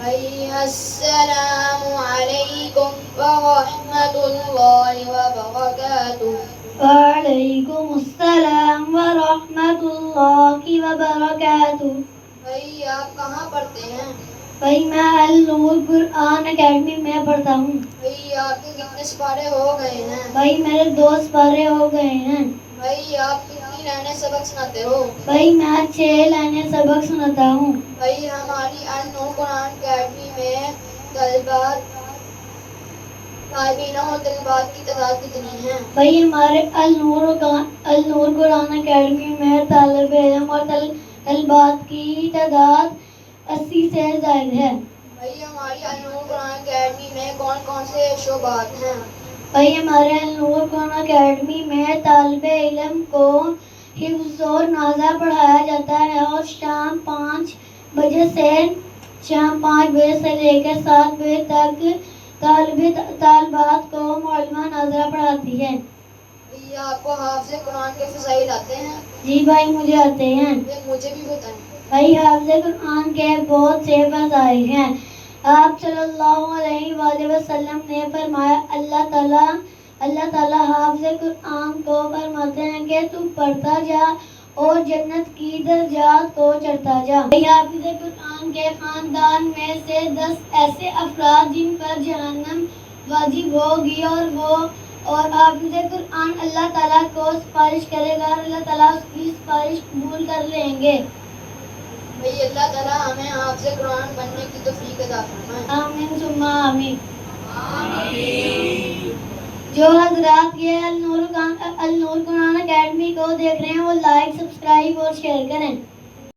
السلام علیکم ورحمۃ اللہ وبرکاتہ. وعلیکم السلام ورحمۃ اللہ وبرکاتہ. بھائی آپ کہاں پڑھتے ہیں؟ بھائی میں النور قرآن اکیڈمی میں پڑھتا ہوں. بھائی آپ کے کتنے سپارے ہو گئے ہیں؟ بھائی میرے 2 سپارے ہو گئے ہیں. بھائی آپ کتنی لائنیں سبق سناتے ہو؟ بھائی میں 6 لائنیں سبق سناتا ہوں. بھائی ہماری النور قرآن اکیڈمی میں طالبات طالبین اور طالبات کی تعداد کتنی ہے؟ بھائی ہمارے النور قرآن اکیڈمی میں طالب علم اور طالبات کی تعداد 80 سے زائد ہے. بھائی ہماری النور قرآن اکیڈمی میں کون کون سے شعبات ہیں؟ بھائی ہمارے النور قرآن اکیڈمی میں طالب علم کو حفظ اور نازہ پڑھایا جاتا ہے اور شام 5 بجے سے لے کر 7 بجے تک طالبات کو معلمہ ناظرہ پڑھاتی ہے. بھئی آپ کو حافظ قرآن کے فضائل آتے ہیں؟ جی بھائی مجھے آتے ہیں. مجھے بھی بتائیں. بھائی حافظ قرآن کے بہت سے فضائل ہیں. آپ صلی اللہ علیہ وآلہ وسلم نے فرمایا اللہ تعالیٰ حافظ قرآن کو فرماتے ہیں کہ تو پڑھتا جا اور جنت کی درجات کو چڑھتا جا. حافظ قرآن کے خاندان میں سے 10 ایسے افراد جن پر جہنم واجب ہوگی اور حافظ قرآن اللہ تعالیٰ کو سفارش کرے گا اور اللہ تعالیٰ اس کی سفارش قبول کر لیں گے. بھئی اللہ تعالیٰ ہمیں حافظ قرآن بننے کی توفیق عطا فرمائے. آمین ثم آمین. جو حضرات یہ النور قرآن اکیڈمی کو دیکھ رہے ہیں وہ لائک، سبسکرائب اور شیئر کریں.